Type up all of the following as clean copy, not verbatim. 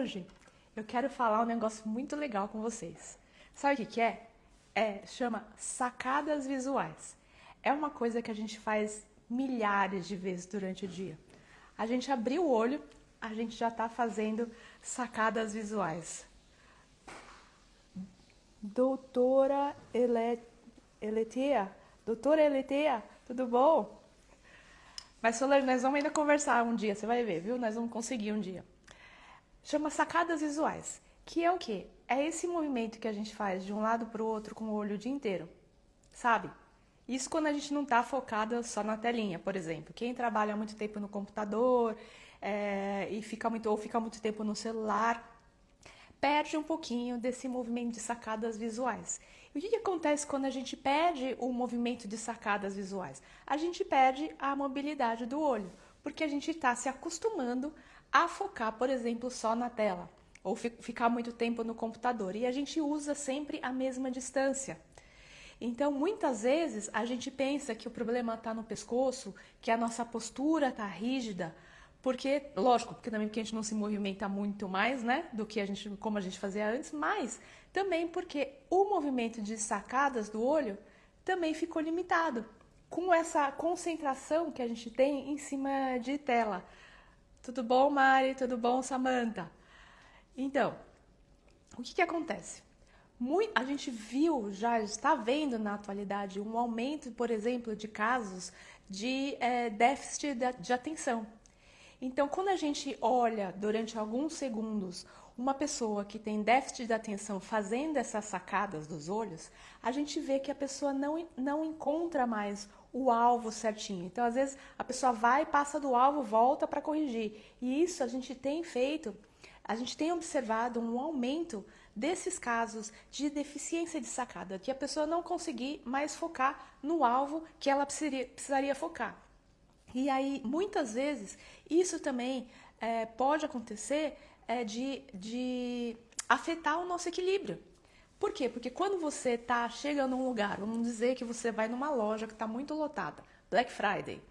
hoje eu quero falar um negócio muito legal com vocês. Sabe o que que é? Chama sacadas visuais. É uma coisa que a gente faz milhares de vezes durante o dia. A gente abriu o olho, a gente já está fazendo sacadas visuais. Doutora Eletea, tudo bom? Mas Solange, nós vamos ainda conversar um dia, você vai ver, viu? Nós vamos conseguir um dia. Chama sacadas visuais, que é o quê? É esse movimento que a gente faz de um lado para o outro com o olho o dia inteiro, sabe? Isso quando a gente não está focada só na telinha, por exemplo. Quem trabalha muito tempo no computador e fica muito tempo no celular, perde um pouquinho desse movimento de sacadas visuais. E o que acontece quando a gente perde o movimento de sacadas visuais? A gente perde a mobilidade do olho, porque a gente está se acostumando a focar, por exemplo, só na tela, ou ficar muito tempo no computador. E a gente usa sempre a mesma distância. Então, muitas vezes, a gente pensa que o problema está no pescoço, que a nossa postura está rígida, porque, lógico, porque também porque a gente não se movimenta muito mais, né, do que como a gente fazia antes, mas também porque o movimento de sacadas do olho também ficou limitado, com essa concentração que a gente tem em cima de tela. Tudo bom, Mari? Tudo bom, Samantha? Então, o que acontece? A gente já está vendo na atualidade um aumento, por exemplo, de casos de déficit de atenção. Então, quando a gente olha durante alguns segundos uma pessoa que tem déficit de atenção fazendo essas sacadas dos olhos, a gente vê que a pessoa não encontra mais o alvo certinho. Então, às vezes, a pessoa vai, passa do alvo, volta para corrigir. E isso a gente tem observado um aumento desses casos de deficiência de sacada, que a pessoa não conseguir mais focar no alvo que ela precisaria focar. E aí, muitas vezes, isso também pode acontecer de afetar o nosso equilíbrio. Por quê? Porque quando você chega num lugar, vamos dizer que você vai numa loja que está muito lotada, Black Friday,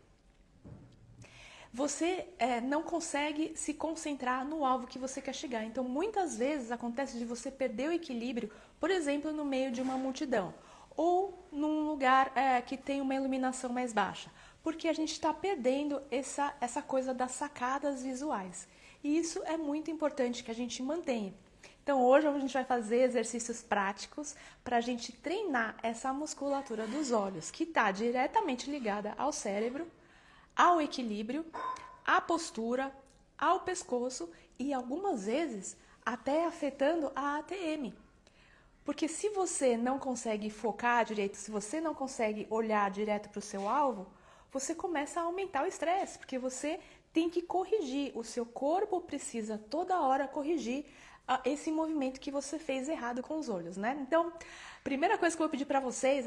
você não consegue se concentrar no alvo que você quer chegar. Então, muitas vezes acontece de você perder o equilíbrio, por exemplo, no meio de uma multidão ou num lugar que tem uma iluminação mais baixa, porque a gente está perdendo essa coisa das sacadas visuais. E isso é muito importante que a gente mantenha. Então, hoje a gente vai fazer exercícios práticos para a gente treinar essa musculatura dos olhos, que está diretamente ligada ao cérebro, ao equilíbrio, à postura, ao pescoço e algumas vezes até afetando a ATM. Porque se você não consegue focar direito, se você não consegue olhar direto para o seu alvo, você começa a aumentar o estresse, porque você tem que corrigir, o seu corpo precisa toda hora corrigir esse movimento que você fez errado com os olhos, né? Então, primeira coisa que eu vou pedir para vocês,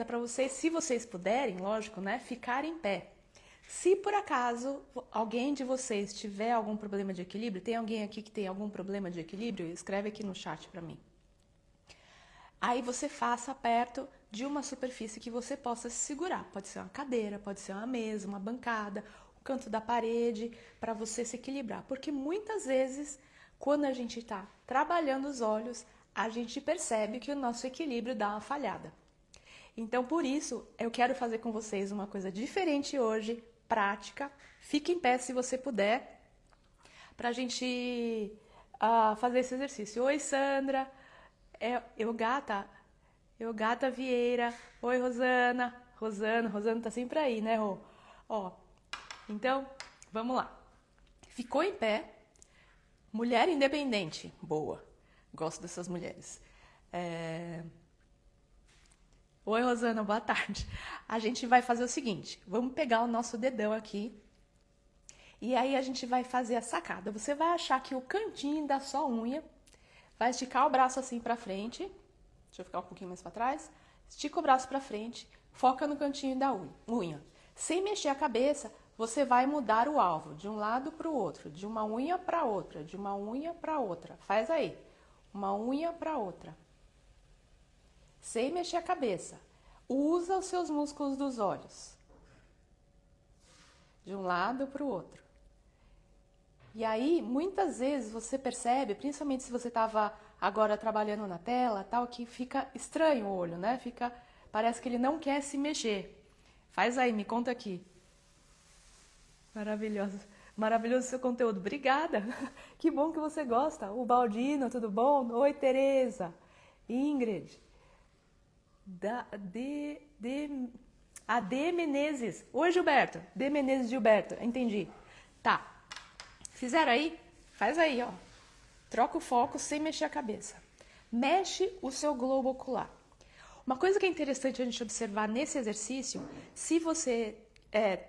se vocês puderem, lógico, né, ficar em pé. Se por acaso alguém de vocês tiver algum problema de equilíbrio, tem alguém aqui que tem algum problema de equilíbrio? Escreve aqui no chat para mim. Aí você faça perto de uma superfície que você possa se segurar. Pode ser uma cadeira, pode ser uma mesa, uma bancada, o canto da parede, para você se equilibrar. Porque muitas vezes, quando a gente está trabalhando os olhos, a gente percebe que o nosso equilíbrio dá uma falhada. Então, por isso, eu quero fazer com vocês uma coisa diferente hoje, prática. Fique em pé se você puder, para a gente fazer esse exercício. Oi, Sandra. Gata Vieira. Oi, Rosana. Rosana tá sempre aí, né, Rô? Ó, então, vamos lá. Ficou em pé. Mulher independente. Boa. Gosto dessas mulheres. Oi, Rosana, boa tarde. A gente vai fazer o seguinte, vamos pegar o nosso dedão aqui e aí a gente vai fazer a sacada. Você vai achar que o cantinho da sua unha, vai esticar o braço assim pra frente, deixa eu ficar um pouquinho mais pra trás, estica o braço pra frente, foca no cantinho da unha. Sem mexer a cabeça, você vai mudar o alvo de um lado pro outro, de uma unha pra outra, de uma unha pra outra. Faz aí, uma unha pra outra. Sem mexer a cabeça. Usa os seus músculos dos olhos. De um lado para o outro. E aí, muitas vezes você percebe, principalmente se você estava agora trabalhando na tela, tal, que fica estranho o olho, né? Parece que ele não quer se mexer. Faz aí, me conta aqui. Maravilhoso. Maravilhoso seu conteúdo. Obrigada. Que bom que você gosta. O Baldino, tudo bom? Oi, Tereza. Ingrid. A D Menezes. Oi, Gilberto. D Menezes Gilberto. Entendi. Tá. Fizeram aí? Faz aí, ó. Troca o foco sem mexer a cabeça. Mexe o seu globo ocular. Uma coisa que é interessante a gente observar nesse exercício, se você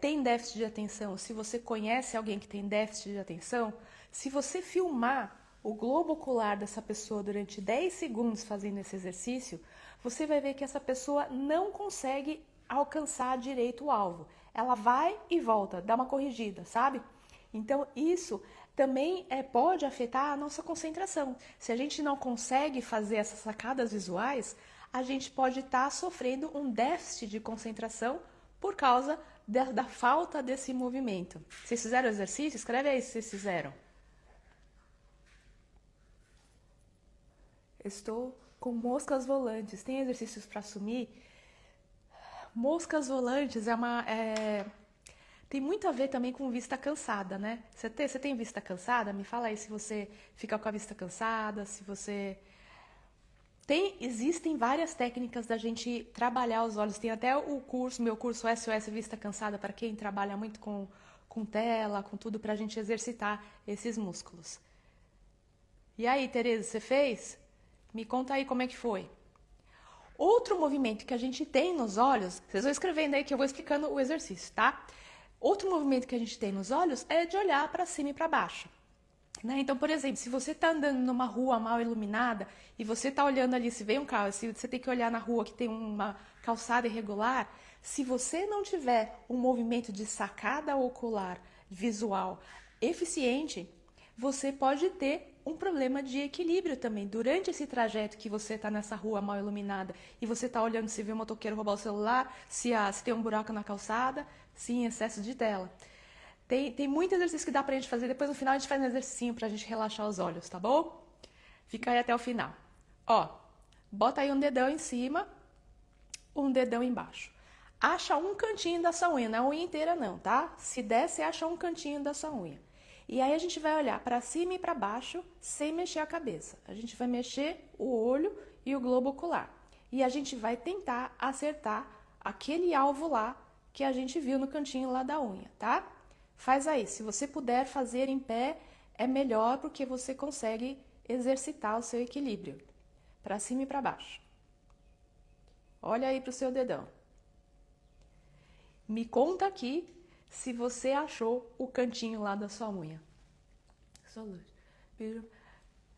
tem déficit de atenção, se você conhece alguém que tem déficit de atenção, se você filmar o globo ocular dessa pessoa durante 10 segundos fazendo esse exercício, você vai ver que essa pessoa não consegue alcançar direito o alvo. Ela vai e volta, dá uma corrigida, sabe? Então, isso também pode afetar a nossa concentração. Se a gente não consegue fazer essas sacadas visuais, a gente pode estar sofrendo um déficit de concentração por causa da falta desse movimento. Vocês fizeram o exercício? Escreve aí se vocês fizeram. Estou com moscas volantes. Tem exercícios para assumir? Moscas volantes tem muito a ver também com vista cansada, né? Você tem vista cansada? Me fala aí se você fica com a vista cansada, se você... Existem várias técnicas da gente trabalhar os olhos. Tem até meu curso SOS Vista Cansada, para quem trabalha muito com tela, com tudo, para a gente exercitar esses músculos. E aí, Tereza, você fez? Me conta aí como é que foi. Outro movimento que a gente tem nos olhos, vocês vão escrevendo aí que eu vou explicando o exercício, tá? Outro movimento que a gente tem nos olhos é de olhar para cima e para baixo. Né? Então, por exemplo, se você está andando numa rua mal iluminada e você está olhando ali, se vem um carro, se você tem que olhar na rua que tem uma calçada irregular, se você não tiver um movimento de sacada ocular visual eficiente, você pode ter um problema de equilíbrio também. Durante esse trajeto que você está nessa rua mal iluminada e você está olhando se vê um motoqueiro roubar o celular, se tem um buraco na calçada, se em excesso de tela. Tem muito exercício que dá pra gente fazer. Depois no final a gente faz um exercício pra gente relaxar os olhos, tá bom? Fica aí até o final. Ó, bota aí um dedão em cima, um dedão embaixo. Acha um cantinho da sua unha, não é a unha inteira não, tá? Se der, você acha um cantinho da sua unha. E aí a gente vai olhar pra cima e pra baixo sem mexer a cabeça. A gente vai mexer o olho e o globo ocular. E a gente vai tentar acertar aquele alvo lá que a gente viu no cantinho lá da unha, tá? Faz aí, se você puder fazer em pé, é melhor porque você consegue exercitar o seu equilíbrio. Para cima e para baixo. Olha aí para o seu dedão. Me conta aqui se você achou o cantinho lá da sua unha.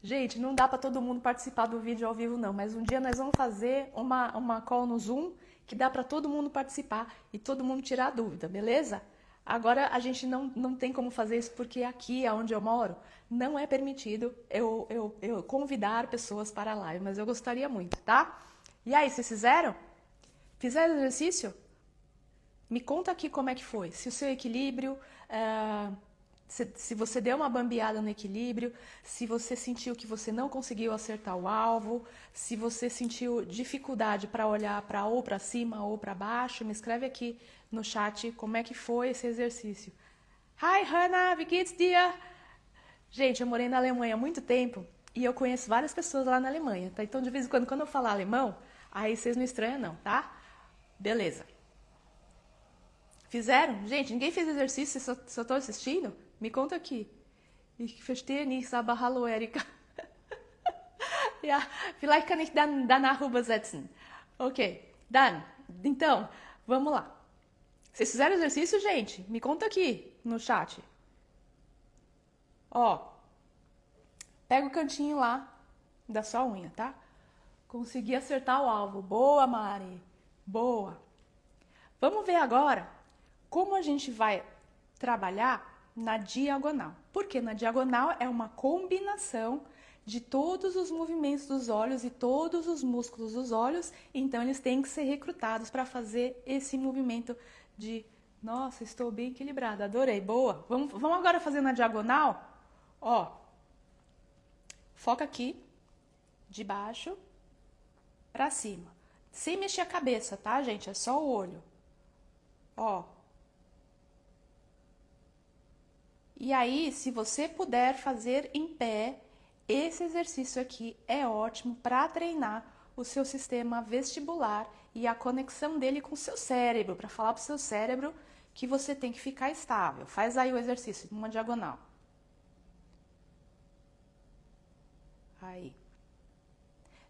Gente, não dá para todo mundo participar do vídeo ao vivo não, mas um dia nós vamos fazer uma call no Zoom que dá para todo mundo participar e todo mundo tirar a dúvida, beleza? Agora, a gente não tem como fazer isso porque aqui, onde eu moro, não é permitido eu convidar pessoas para a live, mas eu gostaria muito, tá? E aí, vocês fizeram? Fizeram o exercício? Me conta aqui como é que foi. Se o seu equilíbrio, se você deu uma bambeada no equilíbrio, se você sentiu que você não conseguiu acertar o alvo, se você sentiu dificuldade para olhar ou para cima ou para baixo, me escreve aqui no chat como é que foi esse exercício. Hi, Hannah, wie geht's dir? Gente, eu morei na Alemanha há muito tempo e eu conheço várias pessoas lá na Alemanha, tá? Então, de vez em quando eu falar alemão, aí vocês não estranham não, tá? Beleza. Fizeram? Gente, ninguém fez exercício, só tô assistindo? Me conta aqui. Ich verstehe nicht, aber hallo, Erika. Ja, vielleicht kann ich dann danach übersetzen. Ok, então, vamos lá. Vocês fizeram exercício, gente? Me conta aqui no chat. Ó, pega o cantinho lá da sua unha, tá? Consegui acertar o alvo. Boa, Mari. Boa. Vamos ver agora como a gente vai trabalhar na diagonal. Porque na diagonal é uma combinação de todos os movimentos dos olhos e todos os músculos dos olhos, então eles têm que ser recrutados para fazer esse movimento de, nossa, estou bem equilibrada, adorei, boa. Vamos agora fazer na diagonal? Ó, foca aqui, de baixo pra cima. Sem mexer a cabeça, tá, gente? É só o olho. Ó. E aí, se você puder fazer em pé, esse exercício aqui é ótimo para treinar o seu sistema vestibular e a conexão dele com o seu cérebro, para falar pro seu cérebro que você tem que ficar estável. Faz aí o exercício, numa diagonal. Aí.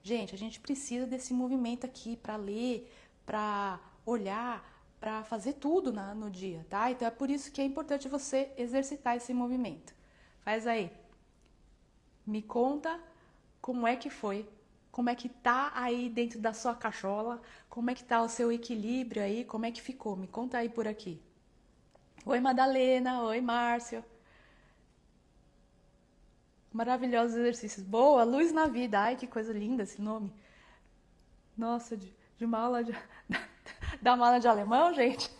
Gente, a gente precisa desse movimento aqui para ler, para olhar, para fazer tudo no dia, tá? Então é por isso que é importante você exercitar esse movimento. Faz aí. Me conta como é que foi, como é que tá aí dentro da sua cachola, como é que tá o seu equilíbrio aí, como é que ficou? Me conta aí por aqui. Oi, Madalena, oi, Márcio. Maravilhosos exercícios. Boa, luz na vida. Ai, que coisa linda esse nome. Nossa, de uma aula de, da uma aula de alemão, gente.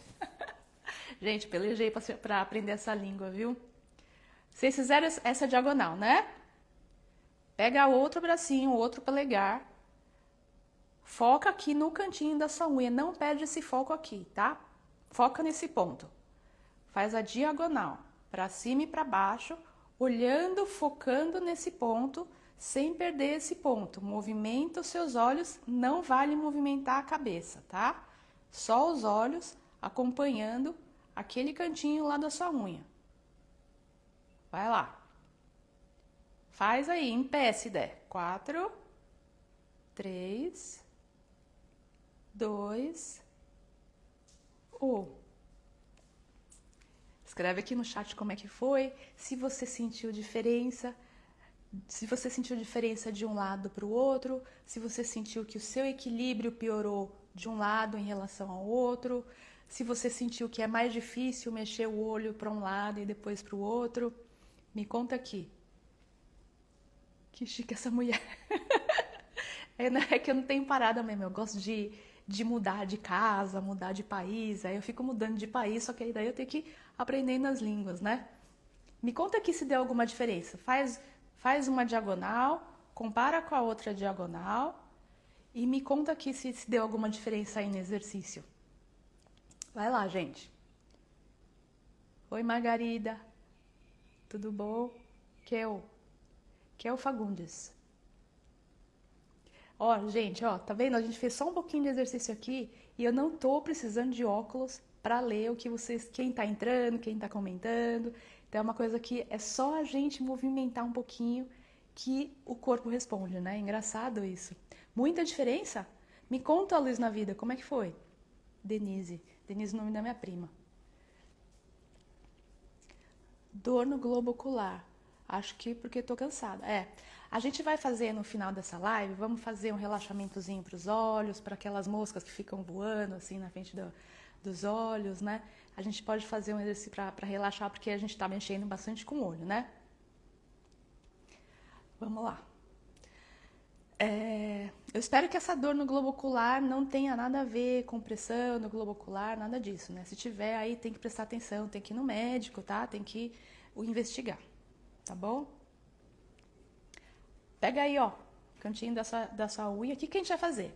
Gente, pelejei para aprender essa língua, viu? Vocês fizeram essa diagonal, né? Pega outro bracinho, outro polegar. Foca aqui no cantinho da sua unha. Não perde esse foco aqui, tá? Foca nesse ponto. Faz a diagonal, para cima e para baixo, olhando, focando nesse ponto, sem perder esse ponto. Movimenta os seus olhos, não vale movimentar a cabeça, tá? Só os olhos acompanhando aquele cantinho lá da sua unha. Vai lá. Faz aí, em pé se der. 4, 3, 2, 1. Escreve aqui no chat como é que foi, se você sentiu diferença, de um lado para o outro, se você sentiu que o seu equilíbrio piorou de um lado em relação ao outro, se você sentiu que é mais difícil mexer o olho para um lado e depois para o outro. Me conta aqui. Que chique essa mulher. É que eu não tenho parada mesmo, eu gosto de mudar de casa, mudar de país, aí eu fico mudando de país, só que aí daí eu tenho que aprender nas línguas, né? Me conta aqui se deu alguma diferença. Faz uma diagonal, compara com a outra diagonal e me conta aqui se deu alguma diferença aí no exercício. Vai lá, gente. Oi, Margarida. Tudo bom? Kel Fagundes. Ó, gente, ó, tá vendo? A gente fez só um pouquinho de exercício aqui e eu não tô precisando de óculos para ler o que vocês, quem tá entrando, quem tá comentando. Então é uma coisa que é só a gente movimentar um pouquinho que o corpo responde, né? Engraçado isso. Muita diferença? Me conta, Luz na Vida, como é que foi? Denise. Denise é o nome da minha prima. Dor no globo ocular. Acho que porque tô cansada. A gente vai fazer no final dessa live, vamos fazer um relaxamentozinho para os olhos, para aquelas moscas que ficam voando assim na frente dos olhos, né? A gente pode fazer um exercício para relaxar, porque a gente tá mexendo bastante com o olho, né? Vamos lá. Eu espero que essa dor no globo ocular não tenha nada a ver com pressão no globo ocular, nada disso, né? Se tiver, aí tem que prestar atenção, tem que ir no médico, tá? Tem que investigar, tá bom? Pega aí, ó, cantinho da sua unha. O que a gente vai fazer?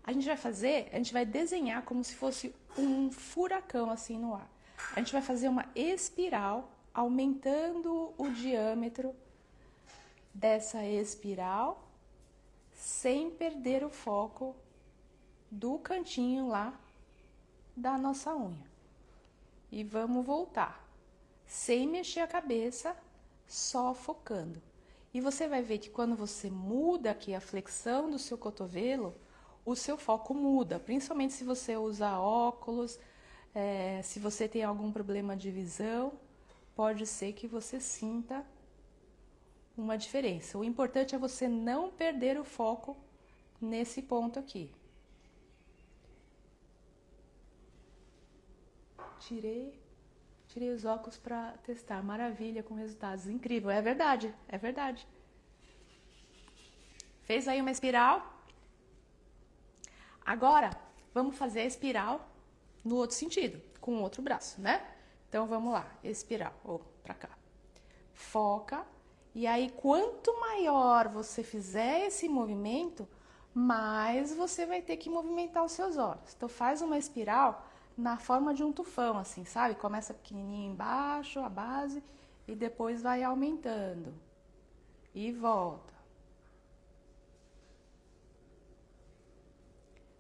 A gente vai desenhar como se fosse um furacão assim no ar. A gente vai fazer uma espiral, aumentando o diâmetro dessa espiral, sem perder o foco do cantinho lá da nossa unha. E vamos voltar, sem mexer a cabeça, só focando. E você vai ver que quando você muda aqui a flexão do seu cotovelo, o seu foco muda, principalmente se você usa óculos, se você tem algum problema de visão, pode ser que você sinta uma diferença. O importante é você não perder o foco nesse ponto aqui. Tirei os óculos para testar. Maravilha, com resultados. Incrível. É verdade, é verdade. Fez aí uma espiral? Agora, vamos fazer a espiral no outro sentido, com o outro braço, né? Então, vamos lá. Espiral. Pra cá. foca, e aí quanto maior você fizer esse movimento, mais você vai ter que movimentar os seus olhos. Então faz uma espiral na forma de um tufão, assim, sabe? Começa pequenininho embaixo, a base, e depois vai aumentando. E volta.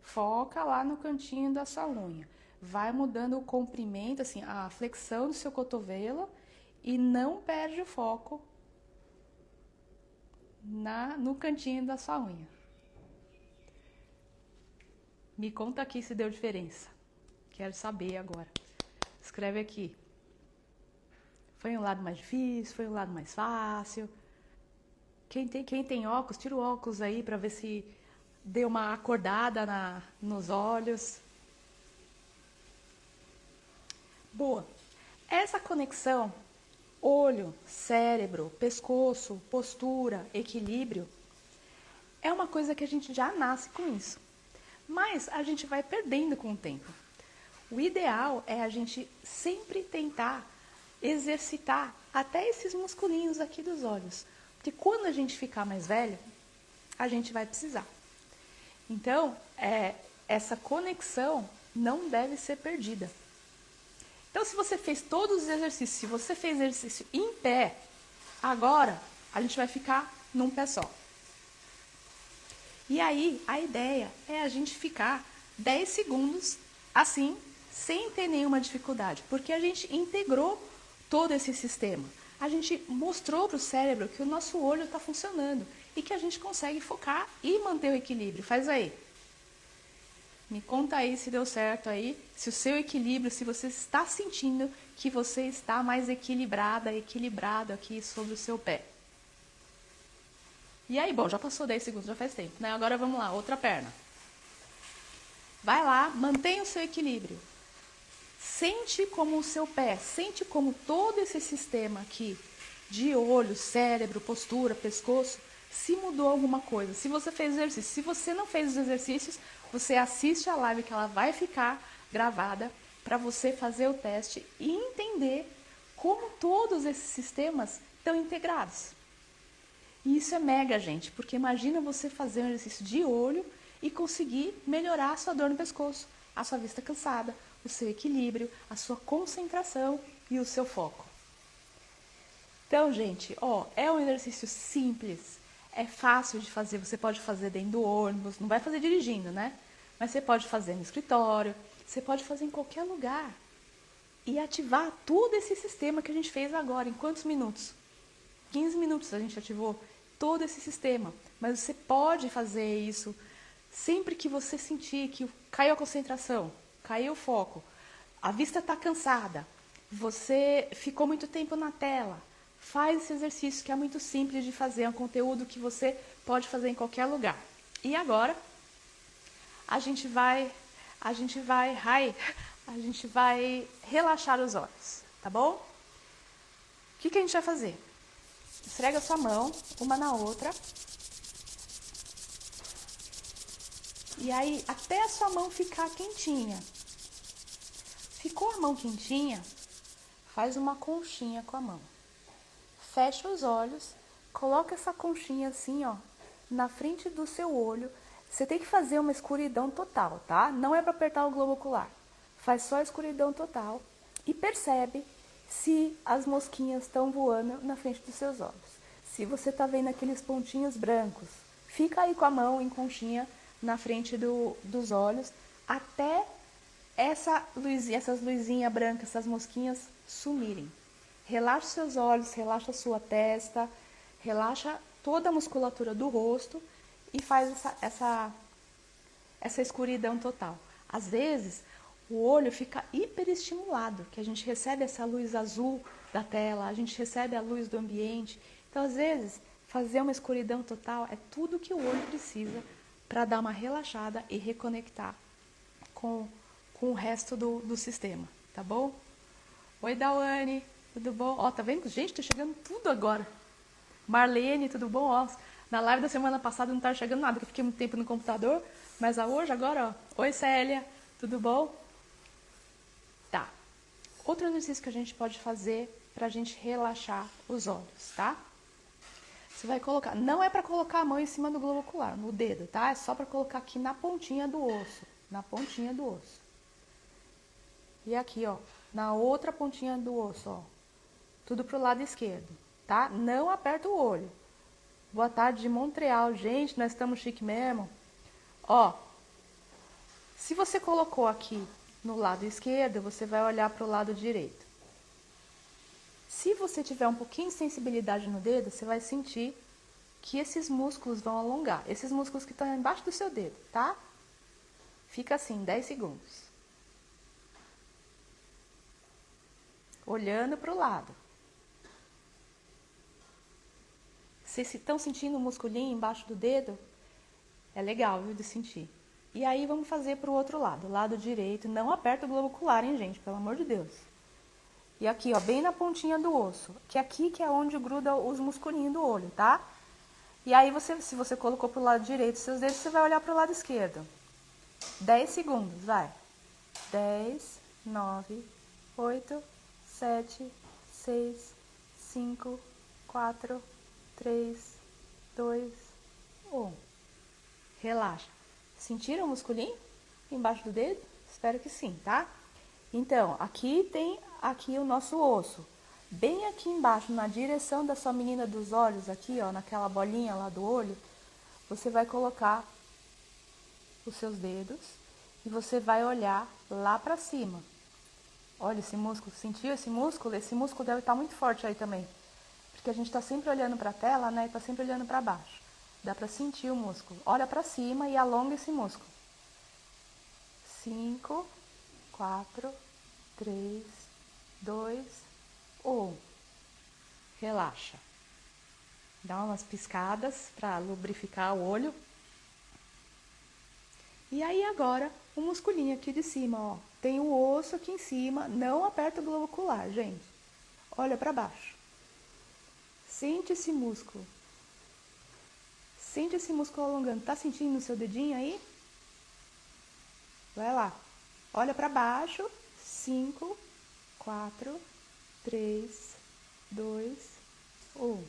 Foca lá no cantinho da sua unha. Vai mudando o comprimento, assim, a flexão do seu cotovelo e não perde o foco no cantinho da sua unha. Me conta aqui se deu diferença. Quero saber agora. Escreve aqui. Foi um lado mais difícil? Foi um lado mais fácil? Quem tem óculos, tira o óculos aí para ver se deu uma acordada nos olhos. Boa. Essa conexão olho, cérebro, pescoço, postura, equilíbrio é uma coisa que a gente já nasce com isso. Mas a gente vai perdendo com o tempo. O ideal é a gente sempre tentar exercitar até esses musculinhos aqui dos olhos. Porque quando a gente ficar mais velho, a gente vai precisar. Então, essa conexão não deve ser perdida. Então, se você fez todos os exercícios, se você fez exercício em pé, agora a gente vai ficar num pé só. E aí, a ideia é a gente ficar 10 segundos assim, sem ter nenhuma dificuldade, porque a gente integrou todo esse sistema. A gente mostrou para o cérebro que o nosso olho está funcionando e que a gente consegue focar e manter o equilíbrio. Faz aí. Me conta aí se deu certo aí, se o seu equilíbrio, se você está sentindo que você está mais equilibrada, equilibrado aqui sobre o seu pé. E aí, bom, já passou 10 segundos, já faz tempo, né? Agora vamos lá, outra perna. Vai lá, mantenha o seu equilíbrio. Sente como o seu pé, sente como todo esse sistema aqui, de olho, cérebro, postura, pescoço, se mudou alguma coisa. Se você fez exercício, se você não fez os exercícios, você assiste a live que ela vai ficar gravada para você fazer o teste e entender como todos esses sistemas estão integrados. E isso é mega, gente, porque imagina você fazer um exercício de olho e conseguir melhorar a sua dor no pescoço, a sua vista cansada, o seu equilíbrio, a sua concentração e o seu foco. Então, gente, é um exercício simples, é fácil de fazer, você pode fazer dentro do ônibus, não vai fazer dirigindo, né? Mas você pode fazer no escritório, você pode fazer em qualquer lugar e ativar todo esse sistema que a gente fez agora. Em quantos minutos? 15 minutos a gente ativou todo esse sistema. Mas você pode fazer isso sempre que você sentir que caiu a concentração, caiu o foco, a vista está cansada, você ficou muito tempo na tela. Faz esse exercício que é muito simples de fazer, é um conteúdo que você pode fazer em qualquer lugar. E agora, a gente vai relaxar os olhos, tá bom? O que a gente vai fazer? Esfrega a sua mão, uma na outra. E aí, até a sua mão ficar quentinha. Ficou a mão quentinha? Faz uma conchinha com a mão. Fecha os olhos, coloca essa conchinha assim, na frente do seu olho. Você tem que fazer uma escuridão total, tá? Não é para apertar o globo ocular. Faz só a escuridão total e percebe se as mosquinhas estão voando na frente dos seus olhos. Se você está vendo aqueles pontinhos brancos, fica aí com a mão em conchinha na frente dos olhos até essas luzinhas brancas, essas mosquinhas sumirem. Relaxa seus olhos, relaxa a sua testa, relaxa toda a musculatura do rosto e faz essa escuridão total. Às vezes, o olho fica hiperestimulado, que a gente recebe essa luz azul da tela, a gente recebe a luz do ambiente. Então, às vezes, fazer uma escuridão total é tudo que o olho precisa para dar uma relaxada e reconectar com o resto do sistema, tá bom? Oi, Dawane, tudo bom? Tá vendo? Gente, tá chegando tudo agora. Marlene, tudo bom? Na live da semana passada não tá chegando nada, porque eu fiquei muito tempo no computador, mas hoje, agora, Oi, Célia, tudo bom? Tá. Outro exercício que a gente pode fazer pra gente relaxar os olhos, tá? Você vai colocar, não é pra colocar a mão em cima do globo ocular, no dedo, tá? É só pra colocar aqui na pontinha do osso, na pontinha do osso. E aqui, ó, na outra pontinha do osso, ó. Tudo pro lado esquerdo, tá? Não aperta o olho. Boa tarde de Montreal, gente, nós estamos chique mesmo. Ó, se você colocou aqui no lado esquerdo, você vai olhar pro lado direito. Se você tiver um pouquinho de sensibilidade no dedo, você vai sentir que esses músculos vão alongar. Esses músculos que estão embaixo do seu dedo, tá? Fica assim, 10 segundos. Olhando pro lado. Vocês estão sentindo o musculinho embaixo do dedo? É legal, viu, de sentir. E aí vamos fazer pro outro lado, lado direito. Não aperta o globo ocular, hein, gente? Pelo amor de Deus. E aqui, ó, bem na pontinha do osso. Que aqui que é onde gruda os musculinhos do olho, tá? E aí, se você colocou pro lado direito seus dedos, você vai olhar pro lado esquerdo. 10 segundos, vai. 10, 9, 8, 7, 6, 5, 4, 3, 2, 1. Relaxa. Sentiram o musculinho embaixo do dedo? Espero que sim, tá? Então, aqui tem aqui o nosso osso. Bem aqui embaixo, na direção da sua menina dos olhos, aqui, ó, naquela bolinha lá do olho, você vai colocar os seus dedos e você vai olhar lá pra cima. Olha esse músculo, sentiu esse músculo? Esse músculo deve estar muito forte aí também, porque a gente tá sempre olhando pra tela, né, e tá sempre olhando pra baixo. Dá pra sentir o músculo. Olha pra cima e alonga esse músculo. 5, 4, 3, 2, 1. Relaxa. Dá umas piscadas para lubrificar o olho. E aí agora, o musculinho aqui de cima, ó. Tem o osso aqui em cima. Não aperta o globo ocular, gente. Olha para baixo. Sente esse músculo. Sente esse músculo alongando. Tá sentindo no seu dedinho aí? Vai lá. Olha para baixo. 5, 4, 3, 2, 1.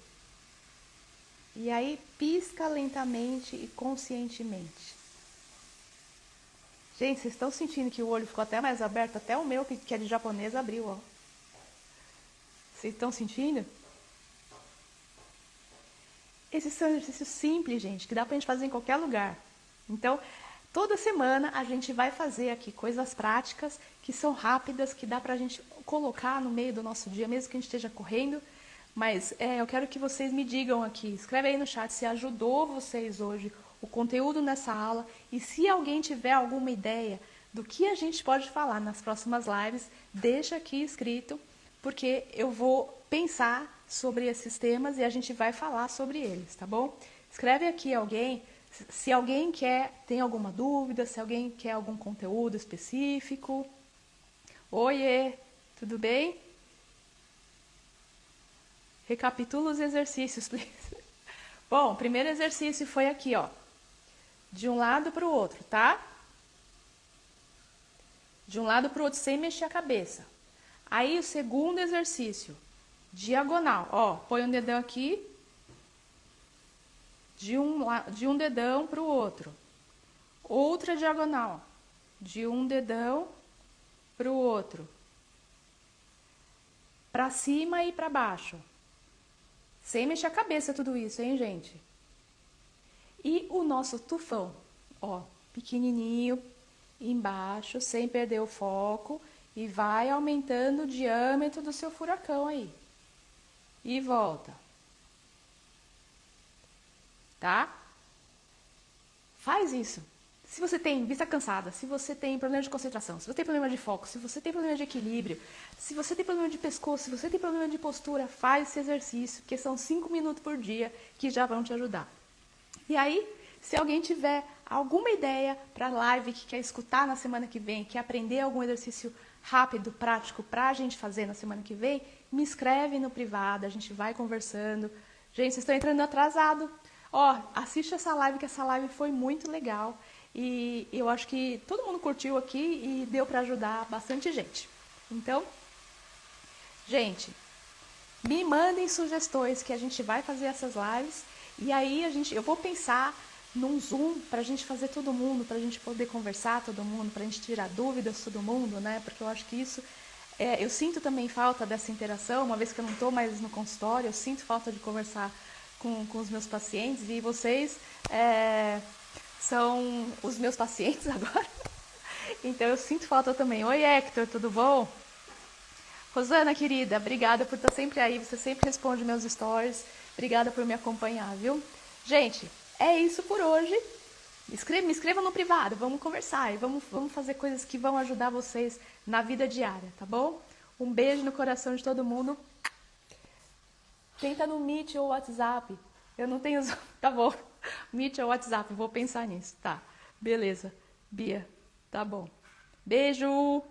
E aí, pisca lentamente e conscientemente. Gente, vocês estão sentindo que o olho ficou até mais aberto? Até o meu, que é de japonês, abriu, ó. Vocês estão sentindo? Esses são exercícios simples, gente, que dá pra gente fazer em qualquer lugar. Então, toda semana a gente vai fazer aqui coisas práticas, que são rápidas, que dá pra gente colocar no meio do nosso dia, mesmo que a gente esteja correndo. Mas eu quero que vocês me digam aqui, escreve aí no chat se ajudou vocês hoje o conteúdo nessa aula. E se alguém tiver alguma ideia do que a gente pode falar nas próximas lives, deixa aqui escrito, porque eu vou pensar sobre esses temas e a gente vai falar sobre eles, tá bom? Escreve aqui alguém, se alguém tem alguma dúvida, se alguém quer algum conteúdo específico. Oiê, tudo bem? Recapitula os exercícios, please. Bom, o primeiro exercício foi aqui, ó. De um lado para o outro, tá? De um lado para o outro, sem mexer a cabeça. Aí, o segundo exercício, diagonal. Ó, põe um dedão aqui. De um dedão para o outro. Outra diagonal. De um dedão para o outro. Para cima e para baixo. Sem mexer a cabeça tudo isso, hein, gente? E o nosso tufão, ó, pequenininho, embaixo, sem perder o foco. E vai aumentando o diâmetro do seu furacão aí. E volta. Tá? Faz isso. Se você tem vista cansada, se você tem problema de concentração, se você tem problema de foco, se você tem problema de equilíbrio, se você tem problema de pescoço, se você tem problema de postura, faz esse exercício, que são 5 minutos por dia que já vão te ajudar. E aí, se alguém tiver alguma ideia para a live que quer escutar na semana que vem, quer aprender algum exercício rápido, prático para a gente fazer na semana que vem, me escreve no privado, a gente vai conversando. Gente, vocês estão entrando atrasado. Ó, assiste essa live, que essa live foi muito legal. E eu acho que todo mundo curtiu aqui e deu para ajudar bastante gente. Então, gente, Me mandem sugestões que a gente vai fazer essas lives. E aí eu vou pensar num Zoom pra gente fazer todo mundo, pra gente poder conversar todo mundo, pra gente tirar dúvidas todo mundo, né? Porque eu acho que isso... eu sinto também falta dessa interação, uma vez que eu não estou mais no consultório, eu sinto falta de conversar com os meus pacientes e vocês são os meus pacientes agora. Então eu sinto falta também. Oi, Hector, tudo bom? Rosana, querida, obrigada por estar sempre aí, você sempre responde meus stories. Obrigada por me acompanhar, viu? Gente, é isso por hoje. Me escreva no privado, vamos conversar e vamos fazer coisas que vão ajudar vocês na vida diária, tá bom? Um beijo no coração de todo mundo. Tenta no Meet ou WhatsApp. Eu não tenho... Tá bom. Meet ou WhatsApp, vou pensar nisso. Tá, beleza. Bia, tá bom. Beijo!